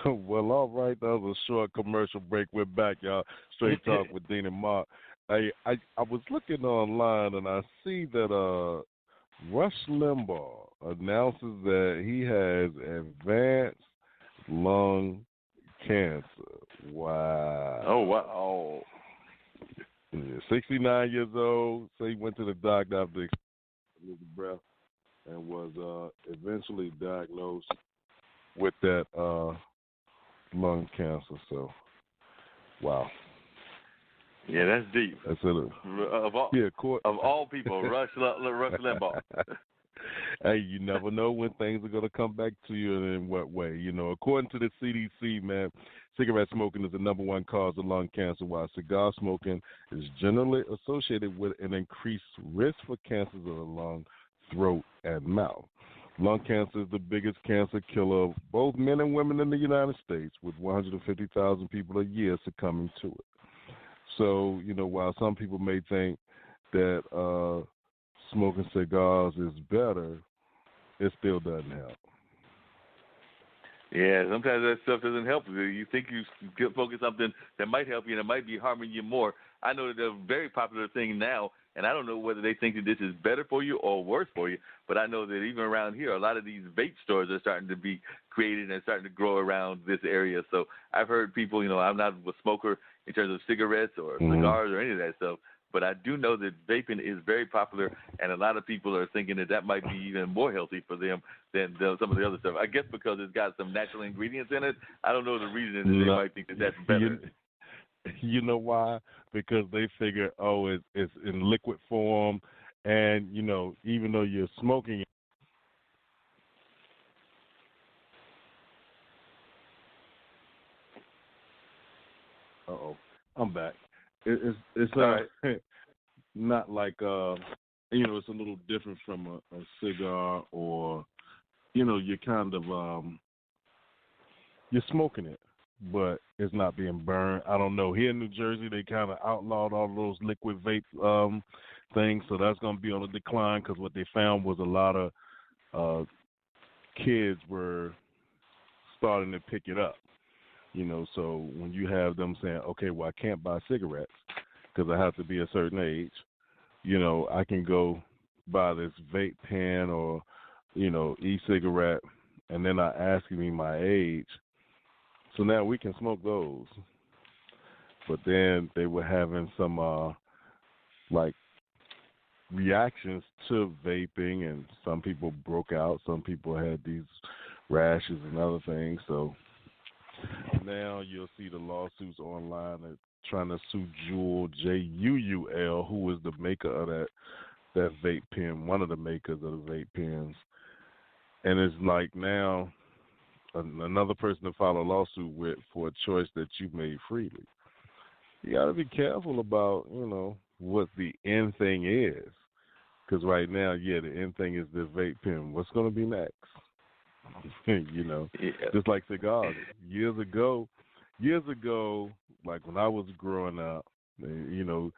Well, all right. That was a short commercial break. We're back, y'all. Straight Talk with Dean and Mark. I was looking online and I see that Rush Limbaugh announces that he has advanced lung cancer. Wow. Oh, wow. Oh. Yeah, 69 years old. So he went to the doctor after his breath and was eventually diagnosed with that lung cancer. So, wow. Yeah, that's deep. That's it. Of all people, Rush Limbaugh. Hey, you never know when things are going to come back to you and in what way. You know, according to the CDC, man, cigarette smoking is the number one cause of lung cancer, while cigar smoking is generally associated with an increased risk for cancers of the lung, throat, and mouth. Lung cancer is the biggest cancer killer of both men and women in the United States, with 150,000 people a year succumbing to it. So, you know, while some people may think that smoking cigars is better, it still doesn't help. Yeah, sometimes that stuff doesn't help you. You think you focus on something that might help you and it might be harming you more. I know that they're a very popular thing now, and I don't know whether they think that this is better for you or worse for you, but I know that even around here, a lot of these vape stores are starting to be created and starting to grow around this area. So I've heard people, you know, I'm not a smoker in terms of cigarettes or cigars or any of that stuff, but I do know that vaping is very popular, and a lot of people are thinking that that might be even more healthy for them than some of the other stuff. I guess because it's got some natural ingredients in it. I don't know the reason that they might think that that's better. You know why? Because they figure, it's in liquid form, and, you know, even though you're smoking it. Uh-oh, I'm back. It's right. Not like, you know, it's a little different from a cigar, or, you know, you're kind of, you're smoking it, but it's not being burned. I don't know. Here in New Jersey, they kind of outlawed all those liquid vape things, so that's going to be on a decline, because what they found was a lot of kids were starting to pick it up. You know, so when you have them saying, okay, well, I can't buy cigarettes because I have to be a certain age, you know, I can go buy this vape pen or, you know, e-cigarette, and they're not asking me my age. So now we can smoke those. But then they were having some, like, reactions to vaping, and some people broke out. Some people had these rashes and other things. So now you'll see the lawsuits online that trying to sue Juul, Juul, who is the maker of that vape pen, one of the makers of the vape pens. And it's like now another person to file a lawsuit with for a choice that you made freely. You got to be careful about, you know, what the end thing is. Because right now, the end thing is the vape pen. What's going to be next? You know, just like cigars. Years ago, like when I was growing up, you know,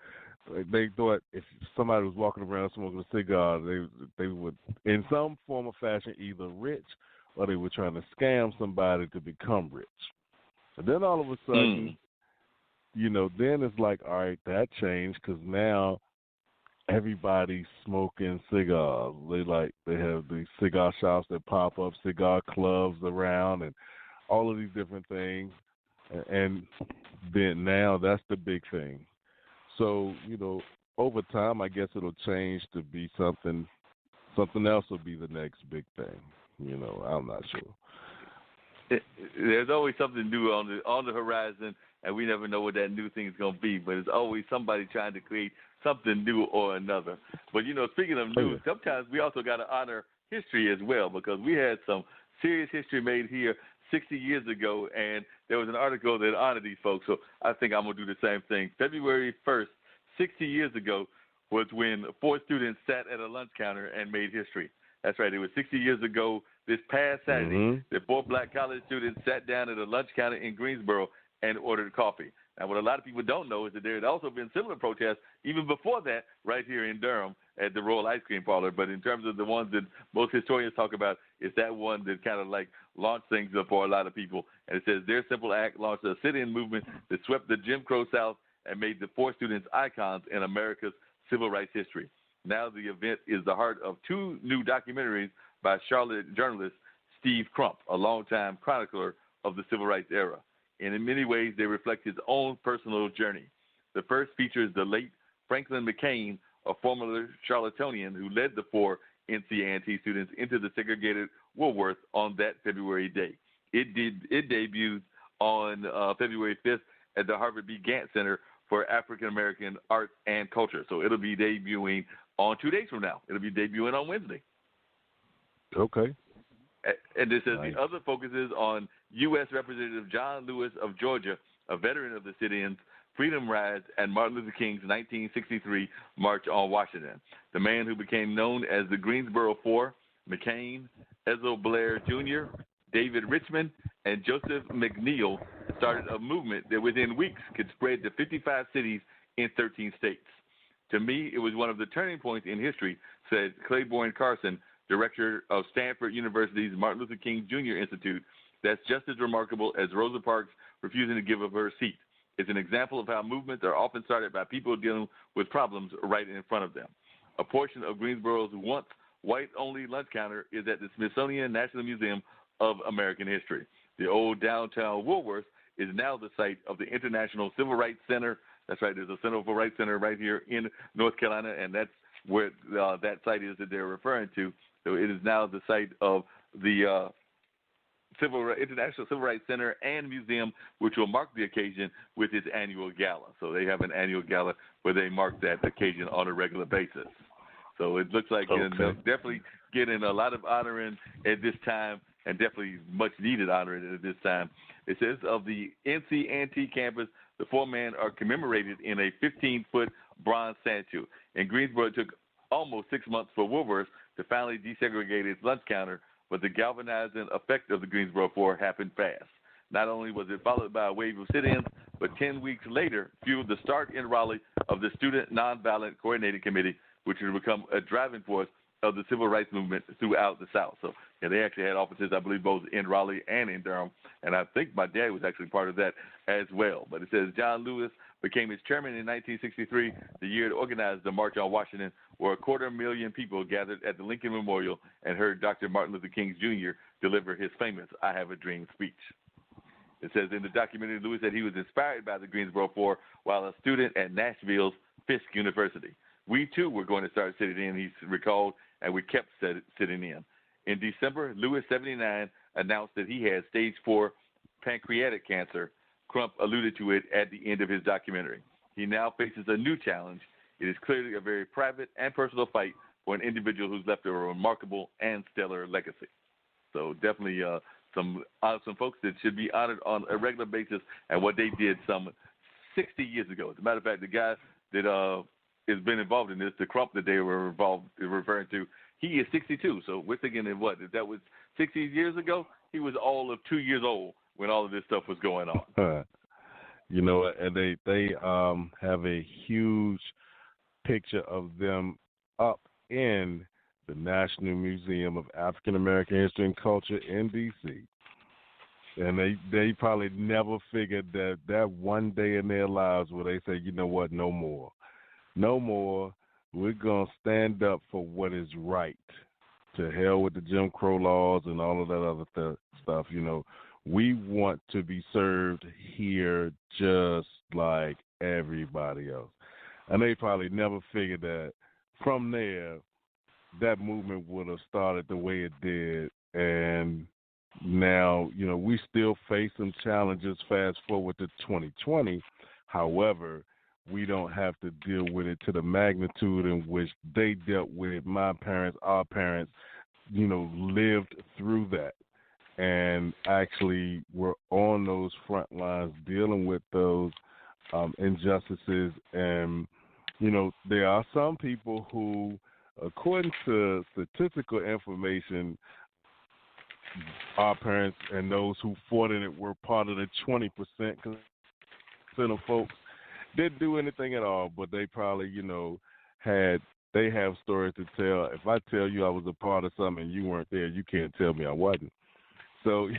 they thought if somebody was walking around smoking a cigar, they would, in some form or fashion, either rich or they were trying to scam somebody to become rich. And then all of a sudden, you know, then it's like, all right, that changed, because now everybody's smoking cigars. They have these cigar shops that pop up, cigar clubs around, and all of these different things. And then now that's the big thing. So, you know, over time, I guess it'll change to be something else will be the next big thing. You know, I'm not sure. There's always something new on the horizon, and we never know what that new thing is going to be. But it's always somebody trying to create something new or another. But, you know, speaking of news, sometimes we also got to honor history as well, because we had some serious history made here 60 years ago, and there was an article that honored these folks. So I think I'm going to do the same thing. February 1st, 60 years ago, was when 4 students sat at a lunch counter and made history. That's right. It was 60 years ago this past Saturday that 4 black college students sat down at a lunch counter in Greensboro and ordered coffee. Now, what a lot of people don't know is that there had also been similar protests even before that right here in Durham at the Royal Ice Cream Parlor. But in terms of the ones that most historians talk about, it's that one that kind of like launched things up for a lot of people. And it says their simple act launched a sit-in movement that swept the Jim Crow South and made the four students icons in America's civil rights history. Now the event is the heart of two new documentaries by Charlotte journalist Steve Crump, a longtime chronicler of the civil rights era. And in many ways, they reflect his own personal journey. The first features the late Franklin McCain, a former Charlottonian who led the four NCANT students into the segregated Woolworth on that February day. It debuted on February 5th at the Harvard B. Gantt Center for African American Art and Culture. So it'll be debuting on 2 days from now. It'll be debuting on Wednesday. Okay. And this says nice. The other focuses on U.S. Representative John Lewis of Georgia, a veteran of the sit-ins, Freedom Rides, and Martin Luther King's 1963 March on Washington. The man who became known as the Greensboro Four, McCain, Ezell Blair Jr., David Richmond, and Joseph McNeil, started a movement that within weeks could spread to 55 cities in 13 states. To me, it was one of the turning points in history, said Claiborne Carson, director of Stanford University's Martin Luther King Jr. Institute. That's just as remarkable as Rosa Parks refusing to give up her seat. It's an example of how movements are often started by people dealing with problems right in front of them. A portion of Greensboro's once white-only lunch counter is at the Smithsonian National Museum of American History. The old downtown Woolworth is now the site of the International Civil Rights Center. That's right, there's a Civil Rights Center right here in North Carolina, and that's where that site is that they're referring to. So it is now the site of the International Civil Rights Center and Museum, which will mark the occasion with its annual gala. So they have an annual gala where they mark that occasion on a regular basis. So it looks like they're definitely getting a lot of honoring at this time, and definitely much needed honoring at this time. It says of the NCANT campus, the four men are commemorated in a 15-foot bronze statue. In Greensboro, it took almost 6 months for Woolworth to finally desegregate its lunch counter, but the galvanizing effect of the Greensboro Four happened fast. Not only was it followed by a wave of sit-ins, but 10 weeks later fueled the start in Raleigh of the Student Nonviolent Coordinating Committee, which would become a driving force of the civil rights movement throughout the South. So they actually had offices, I believe, both in Raleigh and in Durham, and I think my dad was actually part of that as well. But it says John Lewis became its chairman in 1963, the year it organized the March on Washington, where 250,000 people gathered at the Lincoln Memorial and heard Dr. Martin Luther King Jr. deliver his famous I Have a Dream speech. It says in the documentary, Lewis said he was inspired by the Greensboro Four while a student at Nashville's Fisk University. We, too, were going to start sitting in, he recalled, and we kept sitting in. In December, Lewis, 79, announced that he had stage 4 pancreatic cancer. Crump alluded to it at the end of his documentary. He now faces a new challenge. It is clearly a very private and personal fight for an individual who's left a remarkable and stellar legacy. So definitely some folks that should be honored on a regular basis and what they did some 60 years ago. As a matter of fact, the guy that has been involved in this, the Crump that they were referring to, he is 62. So we're thinking of what, if that was 60 years ago, he was all of 2 years old when all of this stuff was going on. You know, and they have a huge picture of them up in the National Museum of African American History and Culture in D.C. And they probably never figured that one day in their lives where they say, you know what, no more. No more. We're going to stand up for what is right. To hell with the Jim Crow laws and all of that other stuff. You know, we want to be served here just like everybody else. And they probably never figured that from there, that movement would have started the way it did. And now, you know, we still face some challenges fast forward to 2020. However, we don't have to deal with it to the magnitude in which they dealt with. My parents, our parents, you know, lived through that and actually were on those front lines dealing with those injustices. And, you know, there are some people who, according to statistical information, our parents and those who fought in it were part of the 20%. of folks didn't do anything at all, but they probably, they have stories to tell. If I tell you I was a part of something and you weren't there, you can't tell me I wasn't. So,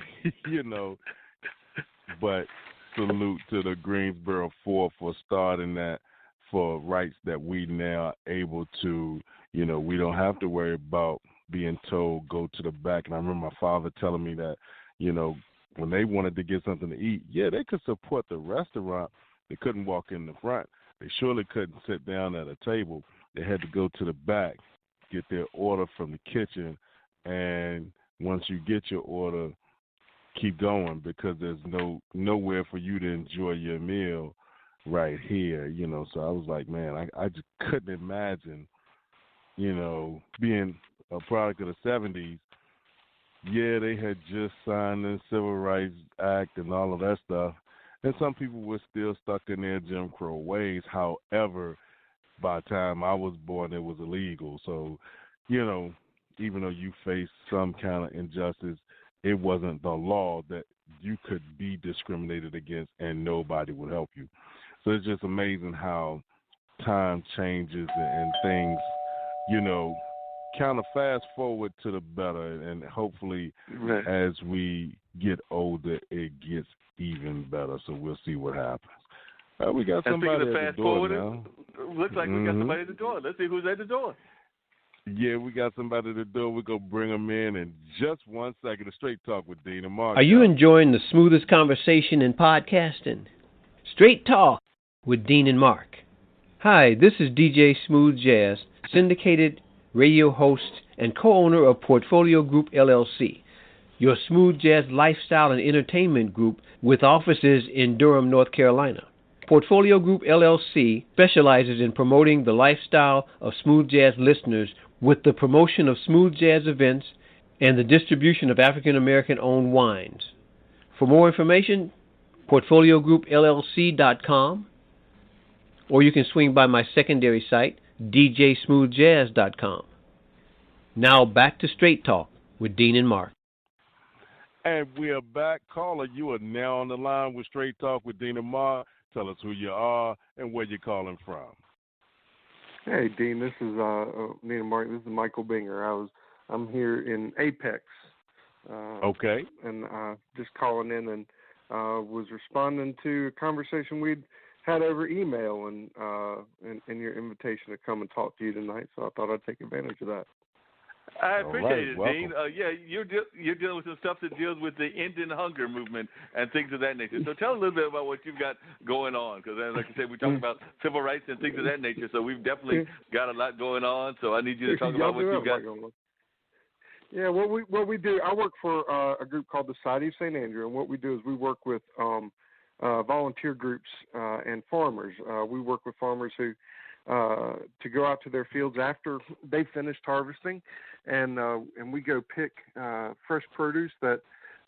but salute to the Greensboro Four for starting that, for rights that we now able to, we don't have to worry about being told go to the back. And I remember my father telling me that, when they wanted to get something to eat, yeah, they could support the restaurant. They couldn't walk in the front. They surely couldn't sit down at a table. They had to go to the back, get their order from the kitchen, and once you get your order, keep going, because there's nowhere for you to enjoy your meal right here, So I was like, man, I just couldn't imagine, being a product of the 70s. Yeah, they had just signed the Civil Rights Act and all of that stuff, and some people were still stuck in their Jim Crow ways. However, by the time I was born, it was illegal. So, even though you faced some kind of injustice, it wasn't the law that you could be discriminated against and nobody would help you. So it's just amazing how time changes and things, kind of fast forward to the better, and hopefully as we get older, it gets even better. So we'll see what happens. We got somebody at the door now. Looks like we got somebody at the door. Let's see who's at the door. Yeah, we got somebody at the door. We're going to bring them in just 1 second. A Straight Talk with Dean and Mark. Are you enjoying the smoothest conversation in podcasting? Straight Talk with Dean and Mark. Hi, this is DJ Smooth Jazz, syndicated radio host and co-owner of Portfolio Group LLC, your smooth jazz lifestyle and entertainment group with offices in Durham, North Carolina. Portfolio Group LLC specializes in promoting the lifestyle of smooth jazz listeners with the promotion of smooth jazz events and the distribution of African American owned wines. For more information, portfoliogroupllc.com, or you can swing by my secondary site, djsmoothjazz.com. Now back to Straight Talk with Dean and Mark. And we are back. Caller, you are now on the line with Straight Talk with Dean and Mark. Tell us who you are and where you're calling from. Hey, Dean. This is Dean and Mark. This is Michael Binger. I'm here in Apex. Okay. And just calling in and was responding to a conversation we'd had over email and your invitation to come and talk to you tonight. So I thought I'd take advantage of that. I appreciate it, welcome. Dean. You're dealing with some stuff that deals with the Indian hunger movement and things of that nature. So tell a little bit about what you've got going on, because like I said, we're talking about civil rights and things of that nature. So we've definitely got a lot going on. So I need you to talk about what you've got. Yeah, what we do. I work for a group called the Society of St. Andrew, and what we do is we work with volunteer groups and farmers. We work with farmers who to go out to their fields after they finished harvesting, and we go pick fresh produce that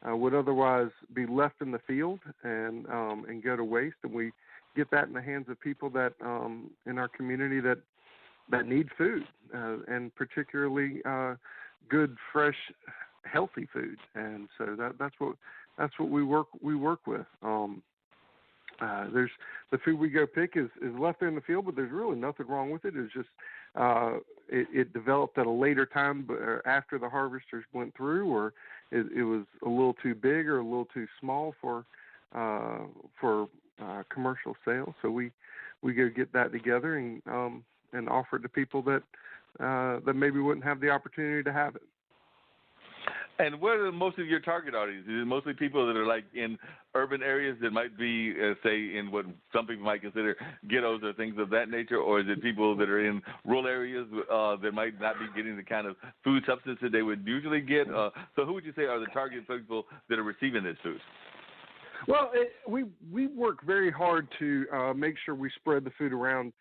would otherwise be left in the field and go to waste, and we get that in the hands of people that in our community that need food, and particularly good, fresh, healthy food. And so that's what we work with. There's the food we go pick is left there in the field, but there's really nothing wrong with it. It's just it developed at a later time, but after the harvesters went through, or it was a little too big or a little too small for commercial sale. So we go get that together and offer it to people that maybe wouldn't have the opportunity to have it. And what are most of your target audience? Is it mostly people that are like in urban areas that might be, say, in what some people might consider ghettos or things of that nature, or is it people that are in rural areas that might not be getting the kind of food substance that they would usually get? So who would you say are the target people that are receiving this food? Well, we work very hard to make sure we spread the food around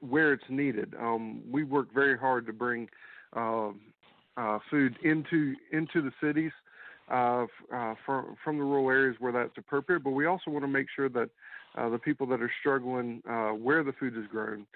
where it's needed. We work very hard to bring food into the cities from the rural areas where that's appropriate, but we also want to make sure that the people that are struggling where the food is grown